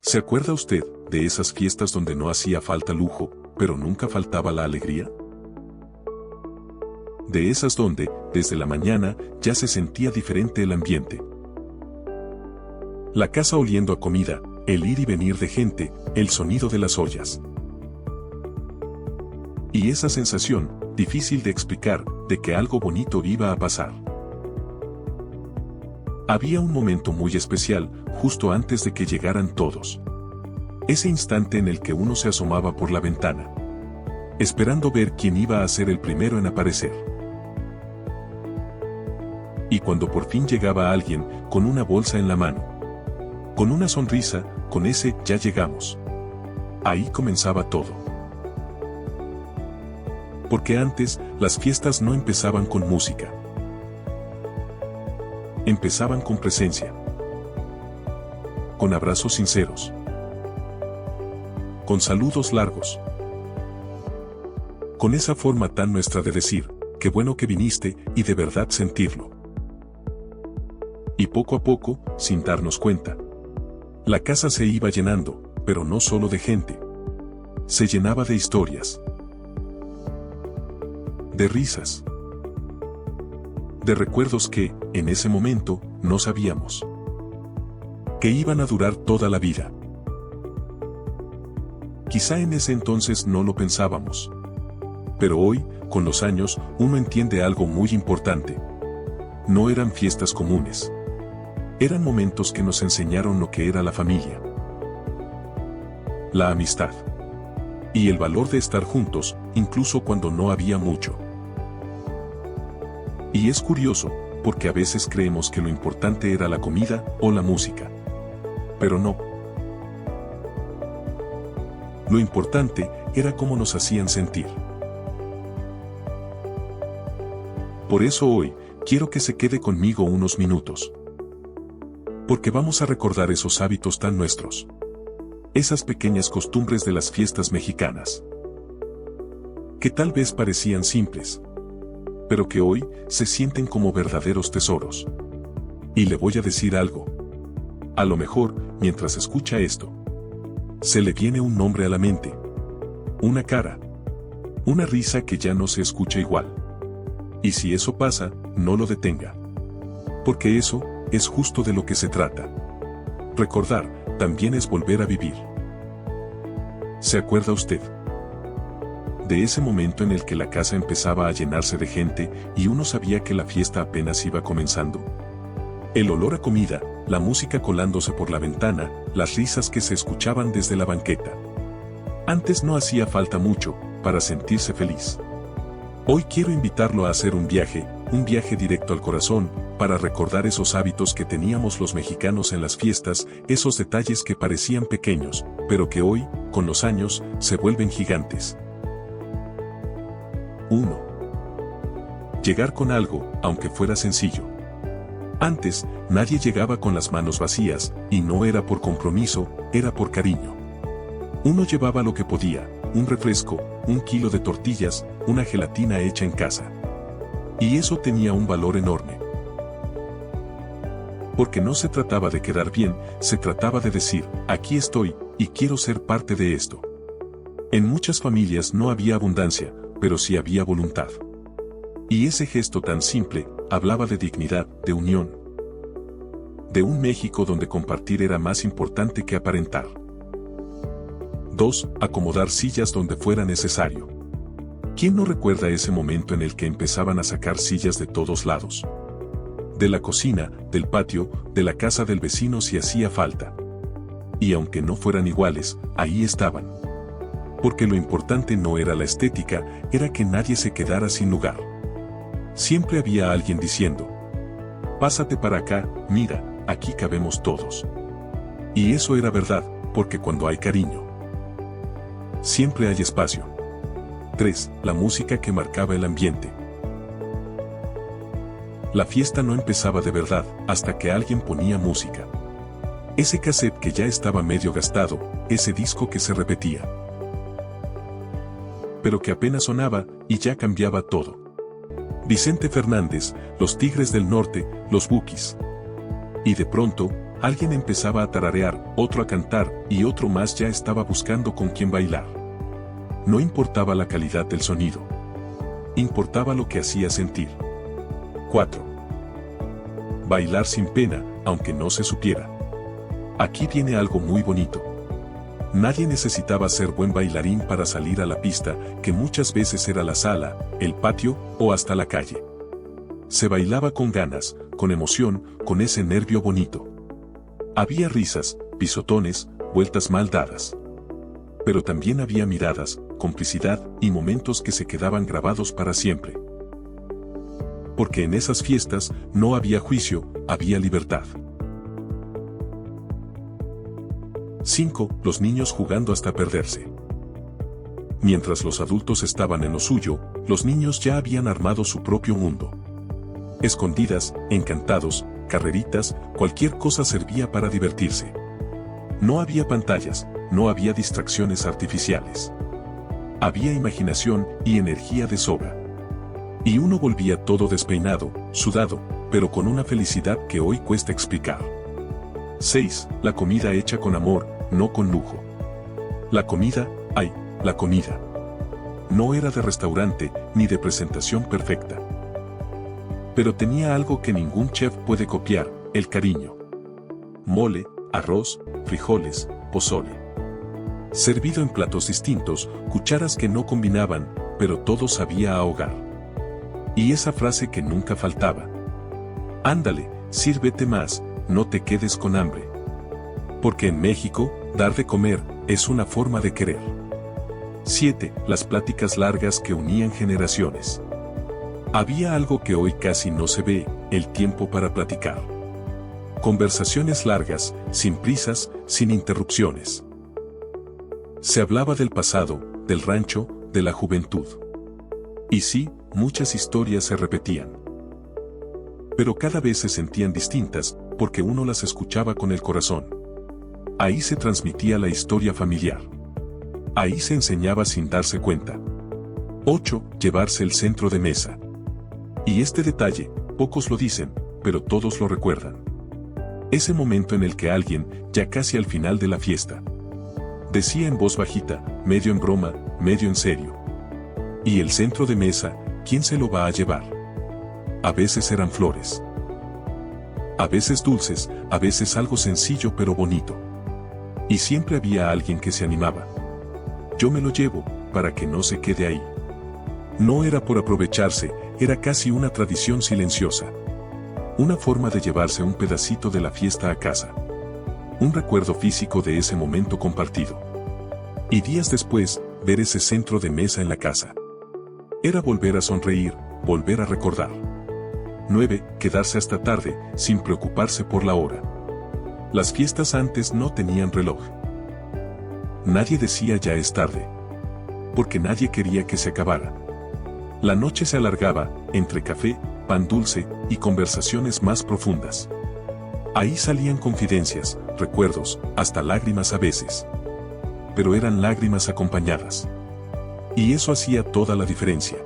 ¿Se acuerda usted de esas fiestas donde no hacía falta lujo, pero nunca faltaba la alegría? De esas donde, desde la mañana, ya se sentía diferente el ambiente. La casa oliendo a comida, el ir y venir de gente, el sonido de las ollas. Y esa sensación, difícil de explicar, de que algo bonito iba a pasar. Había un momento muy especial, justo antes de que llegaran todos. Ese instante en el que uno se asomaba por la ventana, esperando ver quién iba a ser el primero en aparecer. Y cuando por fin llegaba alguien, con una bolsa en la mano, con una sonrisa, con ese "ya llegamos", ahí comenzaba todo. Porque antes, las fiestas no empezaban con música. Empezaban con presencia. Con abrazos sinceros. Con saludos largos. Con esa forma tan nuestra de decir, "qué bueno que viniste", y de verdad sentirlo. Y poco a poco, sin darnos cuenta, la casa se iba llenando, pero no solo de gente. Se llenaba de historias. De risas. De recuerdos que, en ese momento, no sabíamos que iban a durar toda la vida. Quizá en ese entonces no lo pensábamos. Pero hoy, con los años, uno entiende algo muy importante. No eran fiestas comunes. Eran momentos que nos enseñaron lo que era la familia, la amistad y el valor de estar juntos, incluso cuando no había mucho. Y es curioso, porque a veces creemos que lo importante era la comida o la música. Pero no. Lo importante era cómo nos hacían sentir. Por eso hoy, quiero que se quede conmigo unos minutos. Porque vamos a recordar esos hábitos tan nuestros. Esas pequeñas costumbres de las fiestas mexicanas. Que tal vez parecían simples, pero que hoy se sienten como verdaderos tesoros. Y le voy a decir algo. A lo mejor, mientras escucha esto, se le viene un nombre a la mente. Una cara. Una risa que ya no se escucha igual. Y si eso pasa, no lo detenga. Porque eso es justo de lo que se trata. Recordar también es volver a vivir. ¿Se acuerda usted de ese momento en el que la casa empezaba a llenarse de gente y uno sabía que la fiesta apenas iba comenzando? El olor a comida, la música colándose por la ventana, las risas que se escuchaban desde la banqueta. Antes no hacía falta mucho para sentirse feliz. Hoy quiero invitarlo a hacer un viaje directo al corazón, para recordar esos hábitos que teníamos los mexicanos en las fiestas, esos detalles que parecían pequeños, pero que hoy, con los años, se vuelven gigantes. 1. Llegar con algo, aunque fuera sencillo. Antes, nadie llegaba con las manos vacías, y no era por compromiso, era por cariño. Uno llevaba lo que podía, un refresco, un kilo de tortillas, una gelatina hecha en casa. Y eso tenía un valor enorme. Porque no se trataba de quedar bien, se trataba de decir, aquí estoy, y quiero ser parte de esto. En muchas familias no había abundancia, pero sí había voluntad. Y ese gesto tan simple, hablaba de dignidad, de unión. De un México donde compartir era más importante que aparentar. 2. Acomodar sillas donde fuera necesario. ¿Quién no recuerda ese momento en el que empezaban a sacar sillas de todos lados? De la cocina, del patio, de la casa del vecino si hacía falta. Y aunque no fueran iguales, ahí estaban. Porque lo importante no era la estética, era que nadie se quedara sin lugar. Siempre había alguien diciendo, pásate para acá, mira, aquí cabemos todos. Y eso era verdad, porque cuando hay cariño, siempre hay espacio. 3. La música que marcaba el ambiente. La fiesta no empezaba de verdad, hasta que alguien ponía música. Ese cassette que ya estaba medio gastado, ese disco que se repetía. Pero que apenas sonaba, y ya cambiaba todo. Vicente Fernández, Los Tigres del Norte, Los Bukis. Y de pronto, Alguien empezaba a tararear, otro a cantar, y otro más ya estaba buscando con quién bailar. No importaba la calidad del sonido. Importaba lo que hacía sentir. 4. Bailar sin pena, aunque no se supiera. Aquí viene algo muy bonito. Nadie necesitaba ser buen bailarín para salir a la pista, que muchas veces era la sala, el patio o hasta la calle. Se bailaba con ganas, con emoción, con ese nervio bonito. Había risas, pisotones, vueltas mal dadas. Pero también había miradas, complicidad y momentos que se quedaban grabados para siempre. Porque en esas fiestas no había juicio, había libertad. 5. Los niños jugando hasta perderse. Mientras los adultos estaban en lo suyo, los niños ya habían armado su propio mundo. Escondidas, encantados, carreritas, cualquier cosa servía para divertirse. No había pantallas, no había distracciones artificiales. Había imaginación y energía de sobra. Y uno volvía todo despeinado, sudado, pero con una felicidad que hoy cuesta explicar. 6. La comida hecha con amor, no con lujo. La comida, la comida. No era de restaurante, ni de presentación perfecta. Pero tenía algo que ningún chef puede copiar, el cariño. Mole, arroz, frijoles, pozole. Servido en platos distintos, cucharas que no combinaban, pero todo sabía a hogar. Y esa frase que nunca faltaba. Ándale, sírvete más, no te quedes con hambre. Porque en México, dar de comer, es una forma de querer. 7. Las pláticas largas que unían generaciones. Había algo que hoy casi no se ve, el tiempo para platicar. Conversaciones largas, sin prisas, sin interrupciones. Se hablaba del pasado, del rancho, de la juventud. Y sí, muchas historias se repetían. Pero cada vez se sentían distintas, porque uno las escuchaba con el corazón. Ahí se transmitía la historia familiar. Ahí se enseñaba sin darse cuenta. 8. Llevarse el centro de mesa. Y este detalle, pocos lo dicen, pero todos lo recuerdan. Ese momento en el que alguien, ya casi al final de la fiesta, decía en voz bajita, medio en broma, medio en serio: ¿y el centro de mesa, quién se lo va a llevar? A veces eran flores. A veces dulces, a veces algo sencillo pero bonito. Y siempre había alguien que se animaba. Yo me lo llevo, para que no se quede ahí. No era por aprovecharse, era casi una tradición silenciosa. Una forma de llevarse un pedacito de la fiesta a casa. Un recuerdo físico de ese momento compartido. Y días después, ver ese centro de mesa en la casa. Era volver a sonreír, volver a recordar. 9. Quedarse hasta tarde, sin preocuparse por la hora. Las fiestas antes no tenían reloj. Nadie decía ya es tarde. Porque nadie quería que se acabara. La noche se alargaba, entre café, pan dulce y conversaciones más profundas. Ahí salían confidencias, recuerdos, hasta lágrimas a veces. Pero eran lágrimas acompañadas. Y eso hacía toda la diferencia.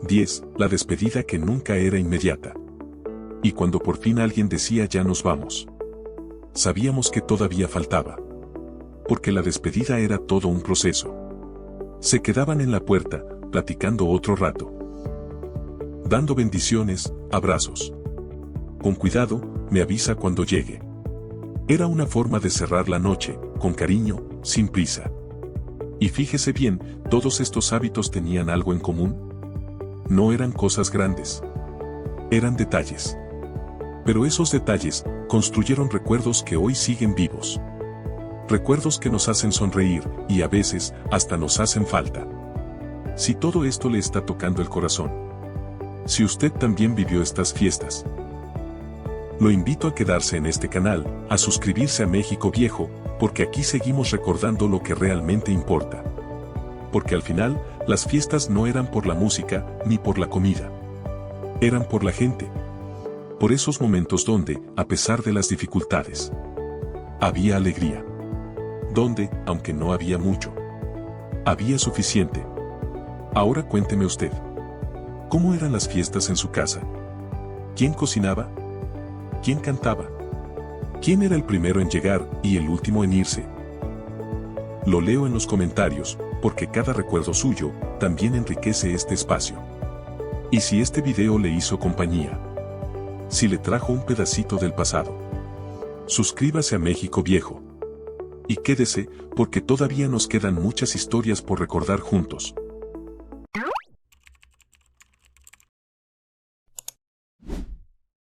10. La despedida que nunca era inmediata. Y cuando por fin alguien decía ya nos vamos, sabíamos que todavía faltaba. Porque la despedida era todo un proceso. Se quedaban en la puerta, platicando otro rato. Dando bendiciones, abrazos. Con cuidado, me avisa cuando llegue. Era una forma de cerrar la noche, con cariño, sin prisa. Y fíjese bien, todos estos hábitos tenían algo en común. No eran cosas grandes. Eran detalles. Pero esos detalles construyeron recuerdos que hoy siguen vivos. Recuerdos que nos hacen sonreír y a veces hasta nos hacen falta. Si todo esto le está tocando el corazón, si usted también vivió estas fiestas, lo invito a quedarse en este canal, a suscribirse a México Viejo, porque aquí seguimos recordando lo que realmente importa. Porque al final, las fiestas no eran por la música, ni por la comida. Eran por la gente. Por esos momentos donde, a pesar de las dificultades, había alegría. Donde, aunque no había mucho, había suficiente. Ahora cuénteme usted, ¿cómo eran las fiestas en su casa? ¿Quién cocinaba? ¿Quién cantaba? ¿Quién era el primero en llegar y el último en irse? Lo leo en los comentarios, porque cada recuerdo suyo también enriquece este espacio. Y si este video le hizo compañía, si le trajo un pedacito del pasado, suscríbase a México Viejo. Y quédese, porque todavía nos quedan muchas historias por recordar juntos.